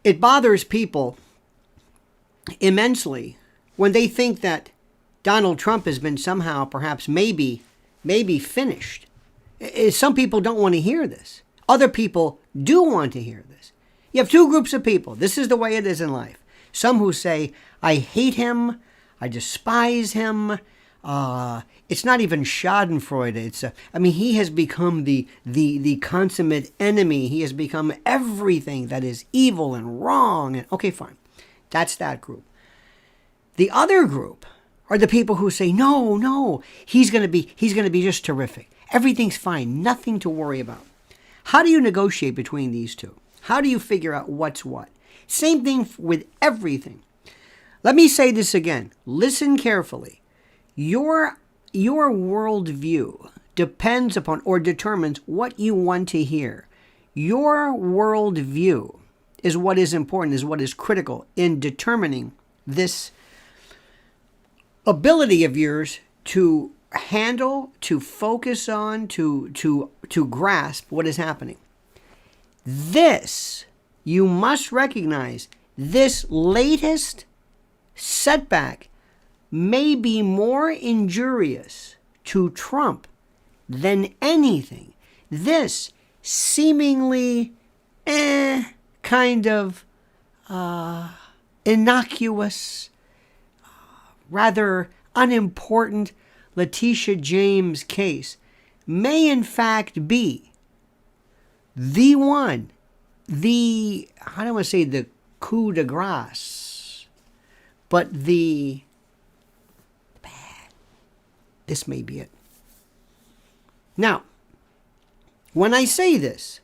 It bothers people immensely when they think that Donald Trump has been somehow, perhaps, maybe finished. Some people don't want to hear this. Other people do want to hear this. You have two groups of people. This is the way it is in life. Some who say, I hate him, I despise him. It's not even Schadenfreude. He has become the consummate enemy. He has become everything that is evil and wrong. And okay, fine. That's that group. The other group are the people who say, no, he's going to be just terrific. Everything's fine. Nothing to worry about. How do you negotiate between these two? How do you figure out what's what? Same thing with everything. Let me say this again. Listen carefully. Your worldview depends upon or determines what you want to hear. Your worldview is what is important, is what is critical in determining this ability of yours to handle, to focus on, to grasp what is happening. This, you must recognize, this latest setback may be more injurious to Trump than anything. This seemingly kind of innocuous, rather unimportant Letitia James case may in fact be the one, I don't want to say the coup de grace, but this may be it. Now, when I say this,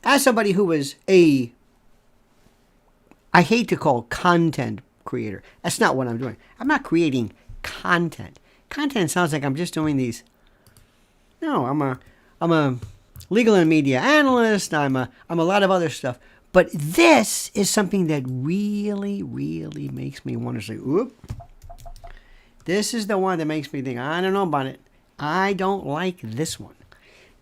as somebody who is I hate to call content creator. That's not what I'm doing. I'm not creating content. Content sounds like I'm just doing these. No, I'm a legal and media analyst. I'm a lot of other stuff. But this is something that really, really makes me want to say, oop. This is the one that makes me think, I don't know about it. I don't like this one.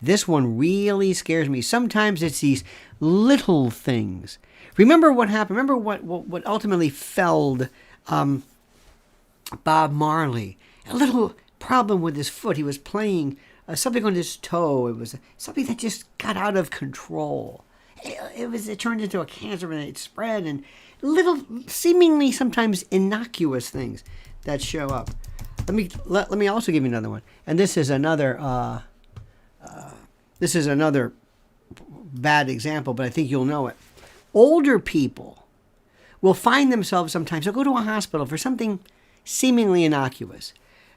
This one really scares me. Sometimes it's these little things. Remember what happened? Remember what ultimately felled Bob Marley? A little problem with his foot. He was playing something on his toe. It was something that just got out of control. It turned into a cancer and it spread, and little, seemingly sometimes innocuous things that show up. Let me also give you another one. And this is another bad example, but I think you'll know it. Older people will find themselves sometimes, they'll go to a hospital for something seemingly innocuous.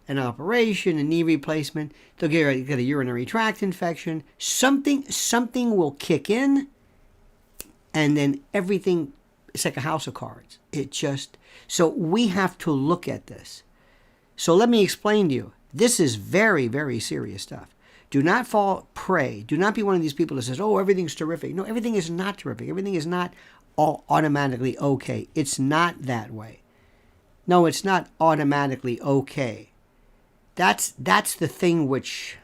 An operation, a knee replacement, they'll get a urinary tract infection. Something will kick in, and then everything, it's like a house of cards. So we have to look at this. So let me explain to you. This is very, very serious stuff. Do not fall prey. Do not be one of these people that says, oh, everything's terrific. No, everything is not terrific. Everything is not all automatically okay. It's not that way. No, it's not automatically okay. That's the thing which...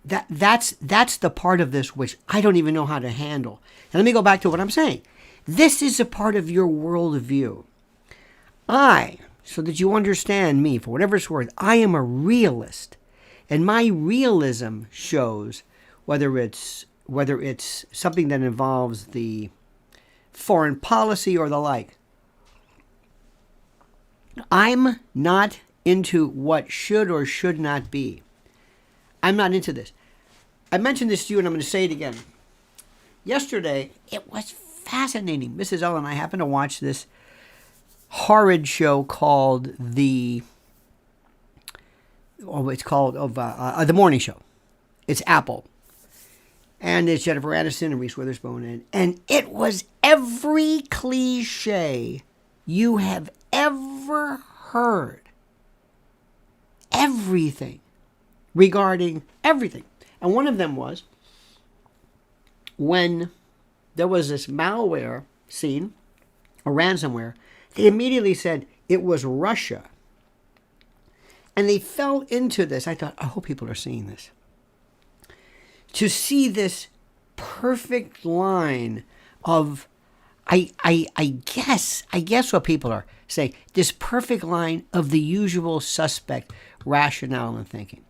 That's the part of this which I don't even know how to handle. And let me go back to what I'm saying. This is a part of your worldview. So that you understand me, for whatever it's worth, I am a realist. And my realism shows whether it's something that involves the foreign policy or the like. I'm not into what should or should not be. I'm not into this. I mentioned this to you and I'm going to say it again. Yesterday, it was fascinating. Mrs. L and I happened to watch this horrid show called The Morning Show. It's Apple. And it's Jennifer Aniston and Reese Witherspoon. And it was every cliche you have ever heard. Everything. Regarding everything. And one of them was when there was this malware scene, or ransomware, they immediately said it was Russia. And they fell into this. I thought, I hope people are seeing this. To see this perfect line of, I guess what people are saying, this perfect line of the usual suspect rationale and thinking.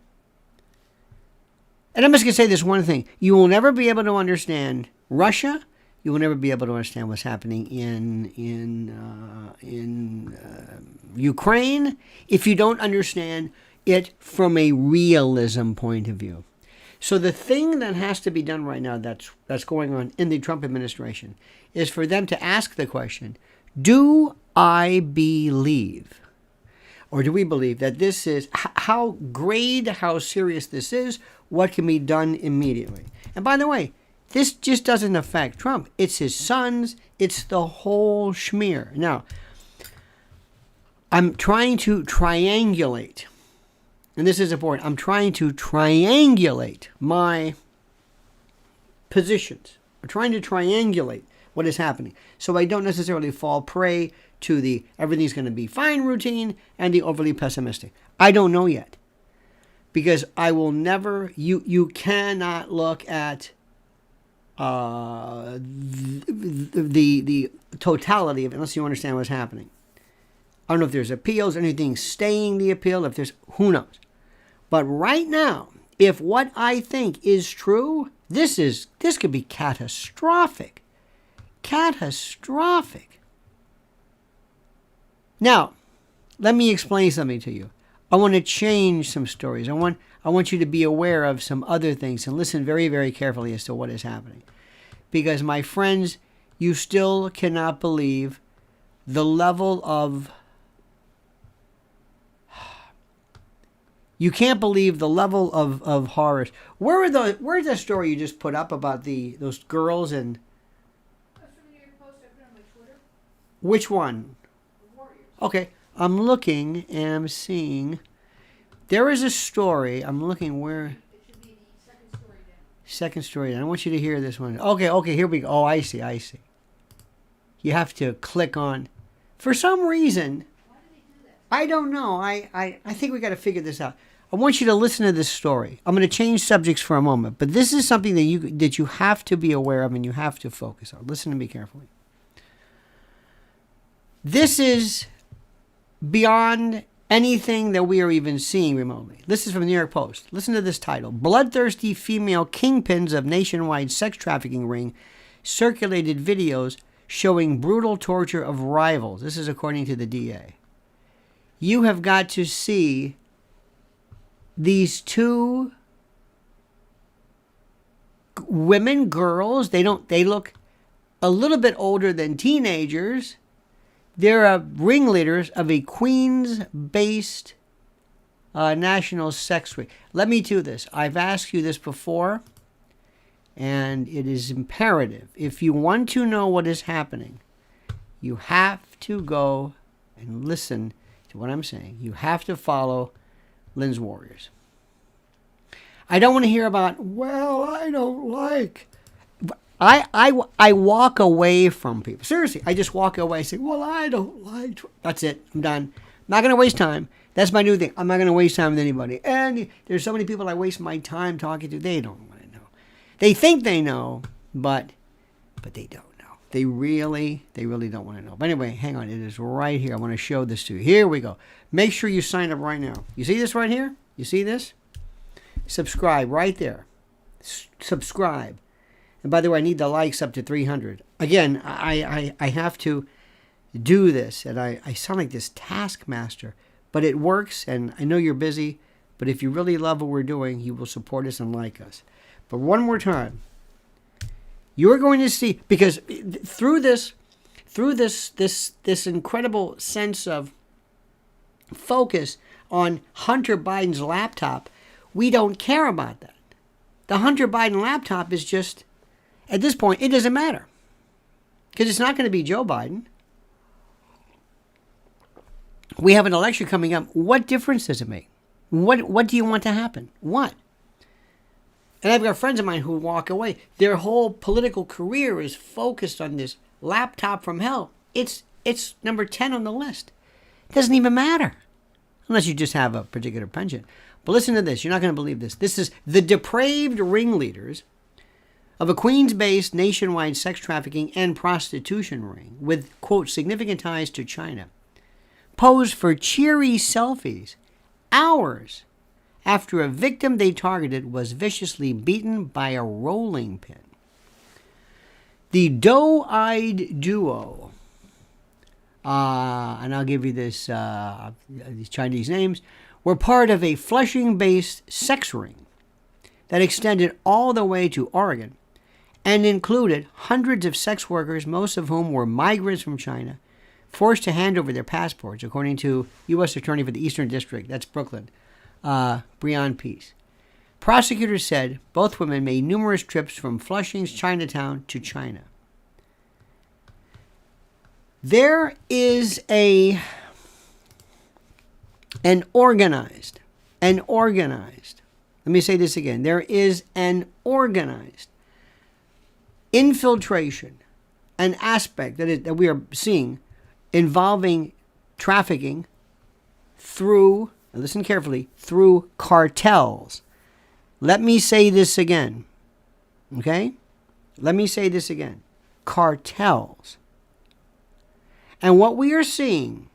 And I'm just going to say this one thing. You will never be able to understand Russia. You will never be able to understand what's happening in Ukraine if you don't understand it from a realism point of view. So the thing that has to be done right now that's going on in the Trump administration is for them to ask the question, do I believe, or do we believe that this is, how grave, how serious this is, what can be done immediately? And by the way, this just doesn't affect Trump. It's his sons. It's the whole schmear. Now, I'm trying to triangulate, and this is important. I'm trying to triangulate my positions. I'm trying to triangulate what is happening so I don't necessarily fall prey to the everything's going to be fine routine and the overly pessimistic. I don't know yet, because I will never, you cannot look at the totality of it unless you understand what's happening. I don't know if there's appeals, anything staying the appeal, if there's, who knows. But right now, if what I think is true, this could be catastrophic. Catastrophic. Now, let me explain something to you. I want to change some stories. I want you to be aware of some other things and listen very, very carefully as to what is happening. Because, my friends, you still cannot believe the level of... You can't believe the level of horror. Where's the story you just put up about those girls and... That's from the New York Post. I put it on my Twitter. Which one? The Warriors. Okay, I'm looking and I'm seeing... There is a story. I'm looking where... It should be the second story down. Second story down. I want you to hear this one. Okay, here we go. Oh, I see. You have to click on... For some reason... Why do they do that? I don't know. I think we got to figure this out. I want you to listen to this story. I'm going to change subjects for a moment, but this is something that you have to be aware of and you have to focus on. Listen to me carefully. This is beyond anything that we are even seeing remotely. This is from the New York Post. Listen to this title. Bloodthirsty female kingpins of nationwide sex trafficking ring circulated videos showing brutal torture of rivals. This is according to the DA. You have got to see these two women, girls. They look a little bit older than teenagers. They're ringleaders of a Queens-based national sex ring. Let me do this. I've asked you this before, and it is imperative. If you want to know what is happening, you have to go and listen to what I'm saying. You have to follow Lynn's Warriors. I don't want to hear about, well, I don't like... I walk away from people. Seriously, I just walk away and say, well, I don't like... That's it. I'm done. I'm not going to waste time. That's my new thing. I'm not going to waste time with anybody. And there's so many people I waste my time talking to. They don't want to know. They think they know, but they don't know. They really don't want to know. But anyway, hang on. It is right here. I want to show this to you. Here we go. Make sure you sign up right now. You see this right here? You see this? Subscribe right there. Subscribe. And by the way, I need the likes up to 300. Again, I have to do this. And I sound like this taskmaster. But it works. And I know you're busy. But if you really love what we're doing, you will support us and like us. But one more time. You're going to see, because through this incredible sense of focus on Hunter Biden's laptop, we don't care about that. The Hunter Biden laptop is just, at this point, it doesn't matter. Because it's not going to be Joe Biden. We have an election coming up. What difference does it make? What do you want to happen? What? And I've got friends of mine who walk away. Their whole political career is focused on this laptop from hell. It's number 10 on the list. It doesn't even matter. Unless you just have a particular penchant. But listen to this. You're not going to believe this. This is the depraved ringleaders of a Queens-based nationwide sex trafficking and prostitution ring with, quote, significant ties to China, posed for cheery selfies hours after a victim they targeted was viciously beaten by a rolling pin. The doe-eyed duo, and I'll give you these Chinese names, were part of a Flushing-based sex ring that extended all the way to Oregon and included hundreds of sex workers, most of whom were migrants from China, forced to hand over their passports, according to U.S. Attorney for the Eastern District, that's Brooklyn, Breon Peace. Prosecutors said both women made numerous trips from Flushing's Chinatown to China. There is an organized, let me say this again, there is an organized infiltration, an aspect that we are seeing involving trafficking through, listen carefully, through cartels. Let me say this again, okay? Let me say this again. Cartels. And what we are seeing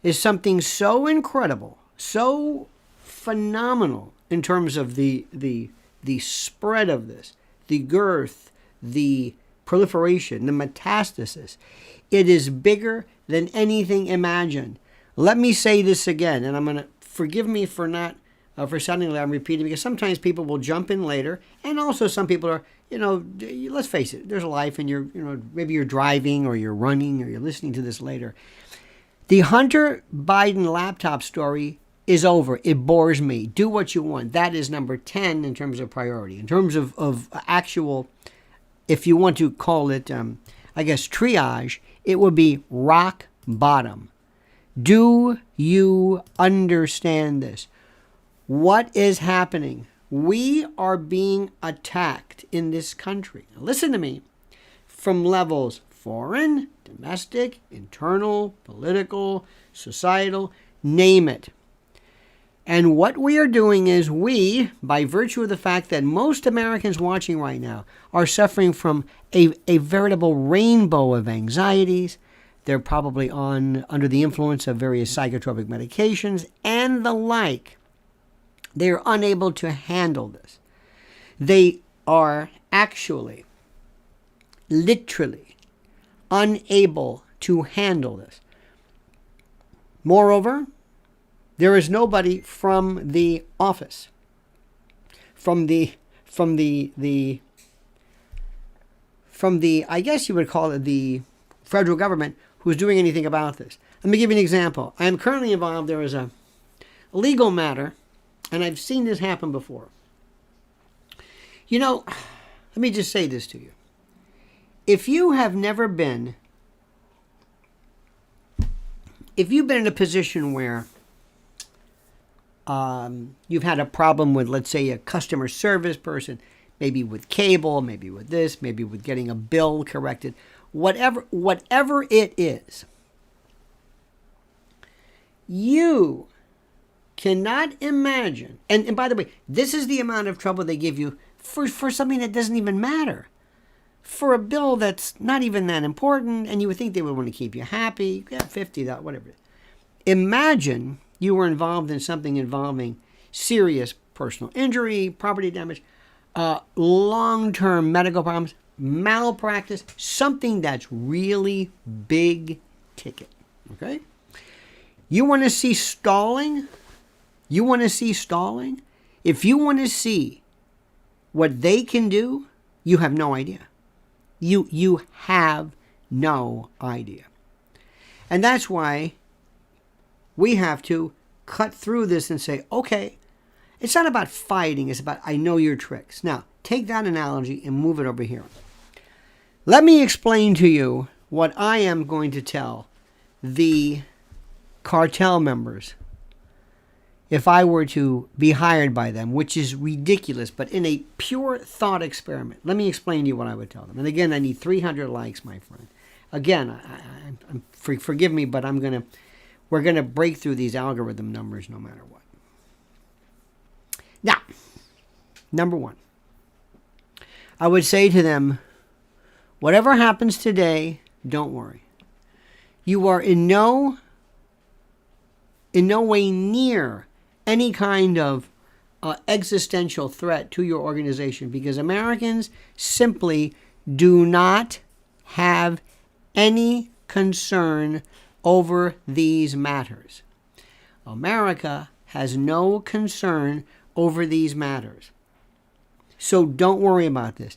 is something so incredible, so phenomenal in terms of the spread of this, the girth, the proliferation, the metastasis. It is bigger than anything imagined. Let me say this again, and I'm going to forgive me for not for sounding like I'm repeating, because sometimes people will jump in later, and also some people are, let's face it, there's a life, and maybe you're driving or you're running or you're listening to this later. The Hunter Biden laptop story is over. It bores me. Do what you want. That is number 10 in terms of priority. In terms of actual, if you want to call it, triage, it would be rock bottom. Do you understand this? What is happening? We are being attacked in this country. Now, listen to me. From levels foreign, domestic, internal, political, societal, name it. And what we are doing is by virtue of the fact that most Americans watching right now are suffering from a veritable rainbow of anxieties. They're probably under the influence of various psychotropic medications and the like. They are unable to handle this. They are actually, literally, unable to handle this. Moreover, there is nobody from the office, from the I guess you would call it the federal government, who's doing anything about this. Let me give you an example. I am currently involved. There is a legal matter, and I've seen this happen before. Let me just say this to you. If you've been in a position where you've had a problem with, let's say, a customer service person, maybe with cable, maybe with this, maybe with getting a bill corrected, whatever it is, you cannot imagine, and by the way, this is the amount of trouble they give you for something that doesn't even matter, for a bill that's not even that important, and you would think they would want to keep you happy, $50, whatever. Imagine you were involved in something involving serious personal injury, property damage, long-term medical problems, malpractice, something that's really big ticket, okay? You want to see stalling? If you want to see what they can do, you have no idea. You have no idea. And that's why we have to cut through this and say, okay, it's not about fighting, it's about I know your tricks. Now, take that analogy and move it over here. Let me explain to you what I am going to tell the cartel members if I were to be hired by them, which is ridiculous, but in a pure thought experiment. Let me explain to you what I would tell them. And again, I need 300 likes, my friend. Again, forgive me, but we're going to break through these algorithm numbers no matter what. Now, number one, I would say to them, whatever happens today, don't worry. You are in no way near any kind of existential threat to your organization, because Americans simply do not have any concern over these matters. America has no concern over these matters. So don't worry about this.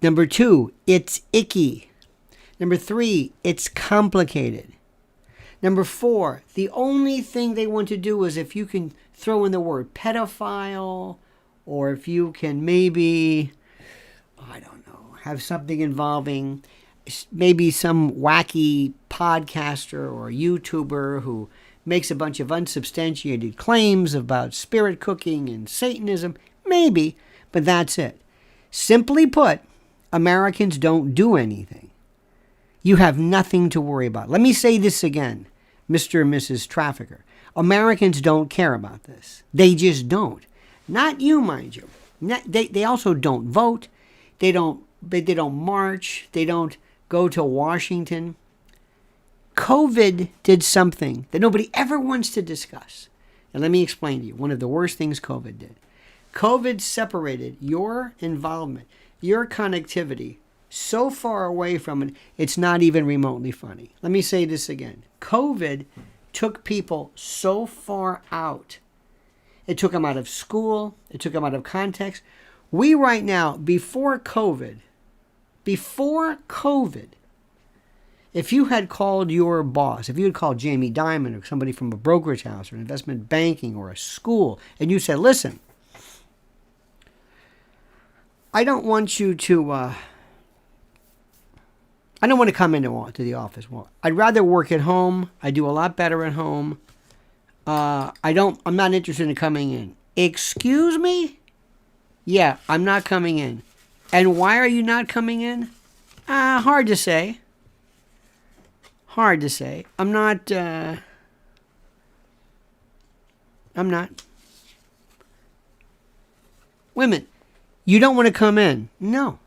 Number 2, it's icky. Number 3, it's complicated. Number 4, the only thing they want to do is if you can throw in the word pedophile, or if you can maybe, I don't know, have something involving maybe some wacky podcaster or YouTuber who makes a bunch of unsubstantiated claims about spirit cooking and Satanism, maybe, but that's it. Simply put, Americans don't do anything. You have nothing to worry about. Let me say this again, Mr. and Mrs. Trafficker. Americans don't care about this. They just don't. Not you, mind you. They also don't vote. They don't march. They don't go to Washington. COVID did something that nobody ever wants to discuss. And let me explain to you one of the worst things COVID did. COVID separated your involvement, your connectivity, so far away from it, it's not even remotely funny. Let me say this again. COVID took people so far out. It took them out of school. It took them out of context. We right now, before COVID, if you had called your boss, if you had called Jamie Dimon or somebody from a brokerage house or investment banking or a school, and you said, listen, I don't want you to, I don't want to come into the office. Well, I'd rather work at home. I do a lot better at home. I'm not interested in coming in. Excuse me? Yeah, I'm not coming in. And why are you not coming in? Hard to say. Hard to say. I'm not. Women, you don't want to come in. No.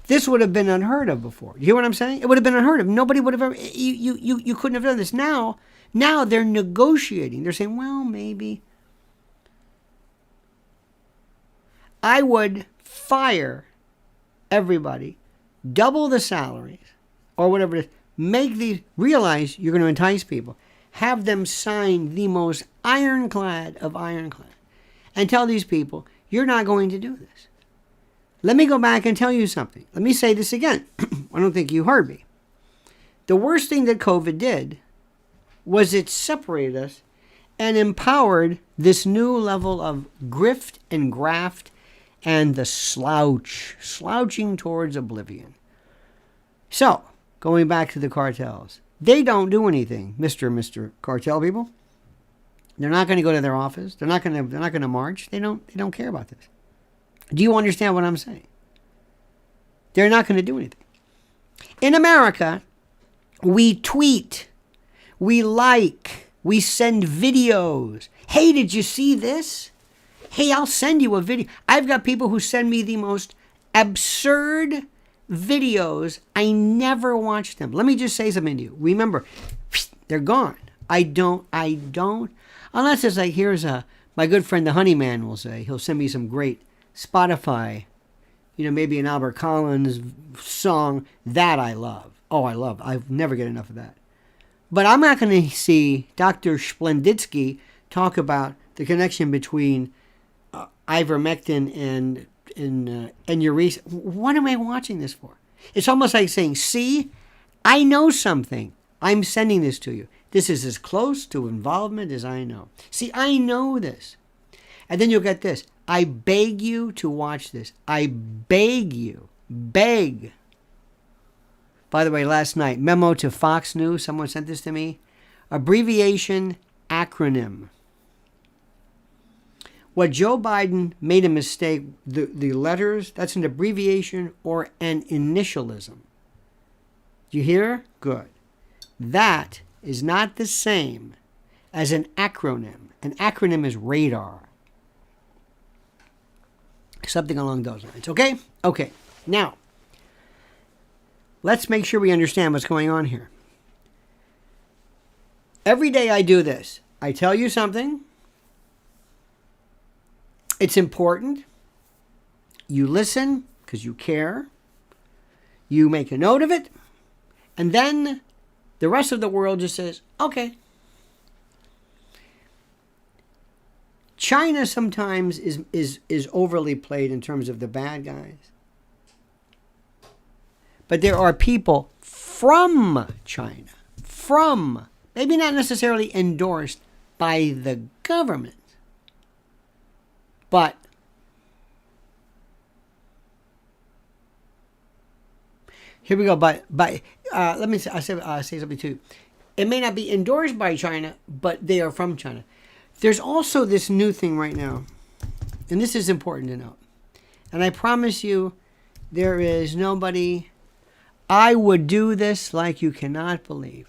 This would have been unheard of before. You hear what I'm saying? It would have been unheard of. Nobody would have ever. You couldn't have done this. Now they're negotiating. They're saying, well, maybe. I would fire everybody, double the salaries, or whatever it is. Realize you're going to entice people. Have them sign the most ironclad of ironclad. And tell these people, you're not going to do this. Let me go back and tell you something. Let me say this again. I don't think you heard me. The worst thing that COVID did was it separated us and empowered this new level of grift and graft and the slouching towards oblivion. So, going back to the cartels, they don't do anything, Mr. Cartel people. They're not going to go to their office. They're not going to march. They don't care about this. Do you understand what I'm saying? They're not going to do anything. In America, we tweet, we like, we send videos. Hey, did you see this? Hey, I'll send you a video. I've got people who send me the most absurd videos. I never watch them. Let me just say something to you. Remember, they're gone. I don't, unless it's like, my good friend the Honeyman will say, he'll send me some great Spotify, maybe an Albert Collins song that I love. Oh, I love. I never get enough of that. But I'm not going to see Dr. Splenditsky talk about the connection between ivermectin and Eureka. What am I watching this for? It's almost like saying, see, I know something. I'm sending this to you. This is as close to involvement as I know. See, I know this. And then you'll get this. I beg you to watch this. I beg you. Beg. By the way, last night, memo to Fox News. Someone sent this to me. Abbreviation, acronym. What Joe Biden made a mistake, the letters, that's an abbreviation or an initialism. You hear? Good. That is not the same as an acronym. An acronym is radar. Something along those lines. Okay? Okay, now, let's make sure we understand what's going on here. Every day I do this. I tell you something. It's important. You listen because you care. You make a note of it. And then the rest of the world just says, okay. China sometimes is overly played in terms of the bad guys. But there are people from China, maybe not necessarily endorsed by the government, but here we go. But let me say something too. It may not be endorsed by China, but they are from China. There's also this new thing right now, and this is important to note. And I promise you, there is nobody. I would do this like you cannot believe.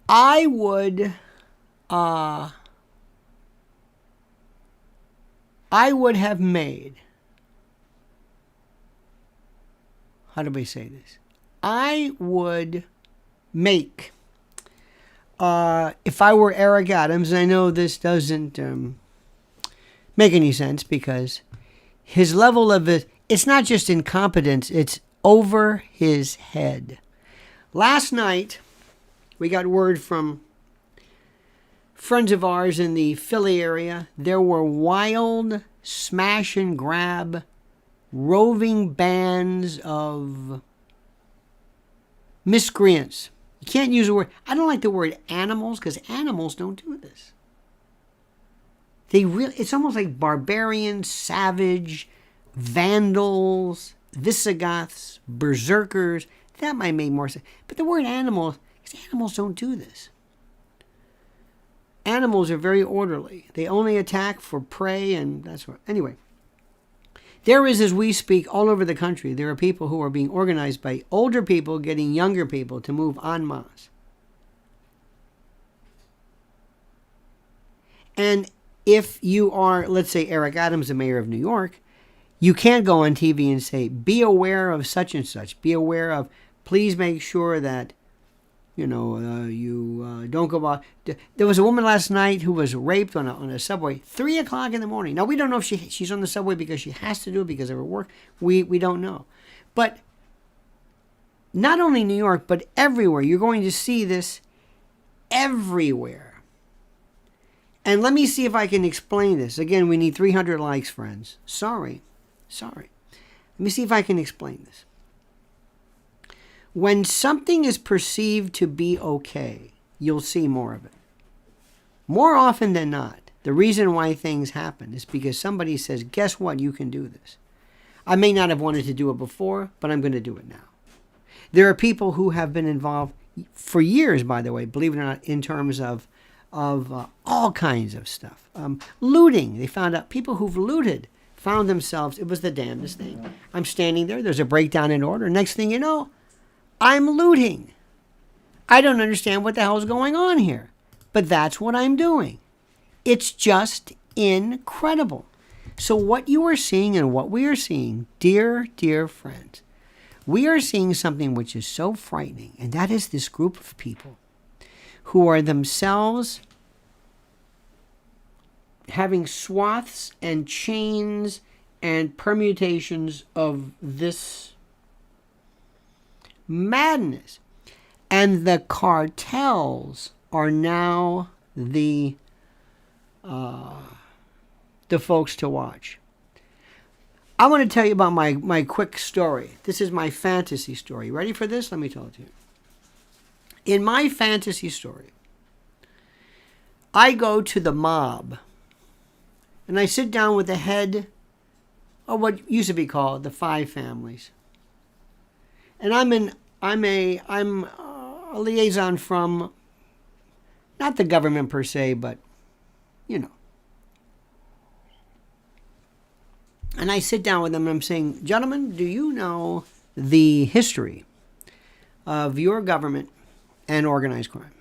I would have made, how do we say this? I would make, if I were Eric Adams, and I know this doesn't make any sense because his level of it, it's not just incompetence, it's over his head. Last night, we got word from friends of ours in the Philly area. There were wild smash and grab roving bands of miscreants. You can't use the word. I don't like the word animals because animals don't do this. It's almost like barbarians, savage, vandals, Visigoths, berserkers. That might make more sense. But the word animal, because animals don't do this. Animals are very orderly. They only attack for prey and that's what. Anyway, there is, as we speak, all over the country, there are people who are being organized by older people getting younger people to move en masse. And if you are, let's say, Eric Adams, the mayor of New York, you can't go on TV and say, be aware of such and such. Be aware of, please make sure that, you don't go out. There was a woman last night who was raped on a subway, 3 o'clock in the morning. Now, we don't know if she's on the subway because she has to do it because of her work. We don't know. But not only New York, but everywhere. You're going to see this everywhere. And let me see if I can explain this. Again, we need 300 likes, friends. Sorry. Let me see if I can explain this. When something is perceived to be okay, you'll see more of it. More often than not, the reason why things happen is because somebody says, guess what, you can do this. I may not have wanted to do it before, but I'm going to do it now. There are people who have been involved for years, by the way, believe it or not, in terms of all kinds of stuff. Looting. They found out people who've looted found themselves, it was the damnedest thing. I'm standing there, there's a breakdown in order. Next thing you know, I'm looting. I don't understand what the hell is going on here. But that's what I'm doing. It's just incredible. So what you are seeing and what we are seeing, dear friends, we are seeing something which is so frightening, and that is this group of people who are themselves having swaths and chains and permutations of this madness. And the cartels are now the folks to watch. I want to tell you about my quick story. This is my fantasy story. Ready for this? Let me tell it to you. In my fantasy story, I go to the mob and I sit down with the head of what used to be called the Five Families. And I'm a liaison from not the government per se, but And I sit down with them and I'm saying, gentlemen, do you know the history of your government and organized crime?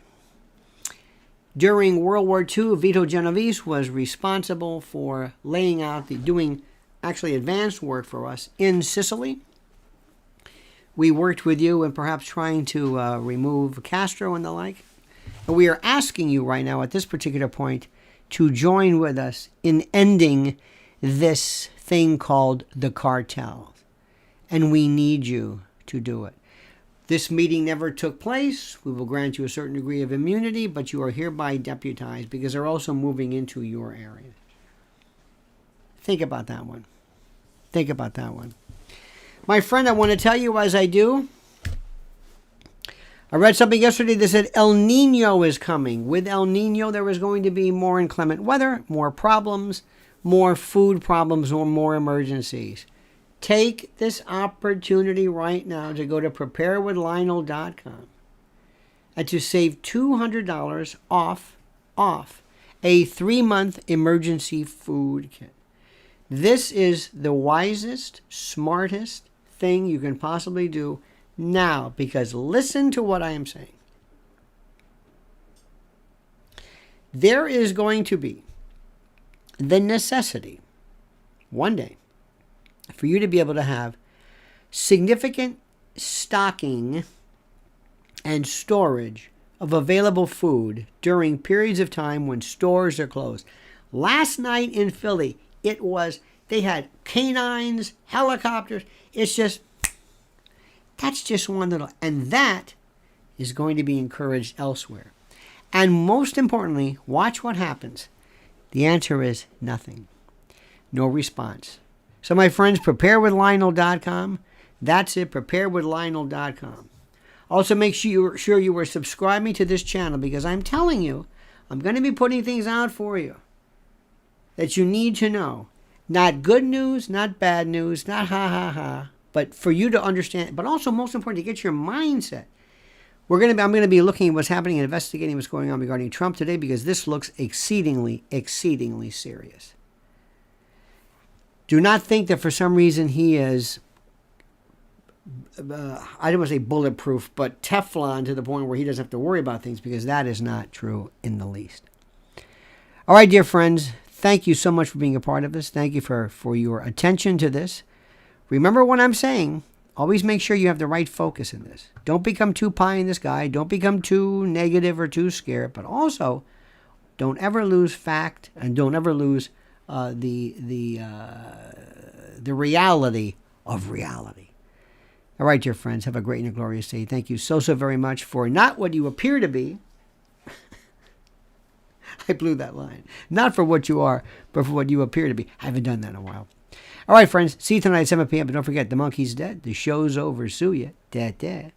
During World War II, Vito Genovese was responsible for laying out doing actually advanced work for us in Sicily. We worked with you in perhaps trying to remove Castro and the like. And we are asking you right now at this particular point to join with us in ending this thing called the cartel. And we need you to do it. This meeting never took place. We will grant you a certain degree of immunity, but you are hereby deputized because they're also moving into your area. Think about that one. Think about that one. My friend, I want to tell you as I do, I read something yesterday that said El Nino is coming. With El Nino, there is going to be more inclement weather, more problems, more food problems, or more emergencies. Take this opportunity right now to go to preparewithlionel.com and to save $200 off a 3-month emergency food kit. This is the wisest, smartest thing you can possibly do now, because listen to what I am saying. There is going to be the necessity one day for you to be able to have significant stocking and storage of available food during periods of time when stores are closed. Last night in Philly, they had canines, helicopters. That's just one little, and that is going to be encouraged elsewhere. And most importantly, watch what happens. The answer is nothing. No response. So my friends, preparewithlionel.com. That's it, preparewithlionel.com. Also make sure you are subscribing to this channel, because I'm telling you, I'm going to be putting things out for you that you need to know. Not good news, not bad news, not ha ha ha, but for you to understand, but also most important, to get your mindset. I'm going to be looking at what's happening and investigating what's going on regarding Trump today, because this looks exceedingly, exceedingly serious. Do not think that for some reason he is, I don't want to say bulletproof, but Teflon to the point where he doesn't have to worry about things, because that is not true in the least. All right, dear friends, thank you so much for being a part of this. Thank you for your attention to this. Remember what I'm saying. Always make sure you have the right focus in this. Don't become too pie in the sky. Don't become too negative or too scared. But also, don't ever lose fact, and don't ever lose the reality of reality. All right, dear friends, have a great and a glorious day. Thank you so very much for not what you appear to be. I blew that line. Not for what you are, but for what you appear to be. I haven't done that in a while. All right, friends. See you tonight at 7 p.m. But don't forget, the monkey's dead. The show's over. Sue ya. Da-da.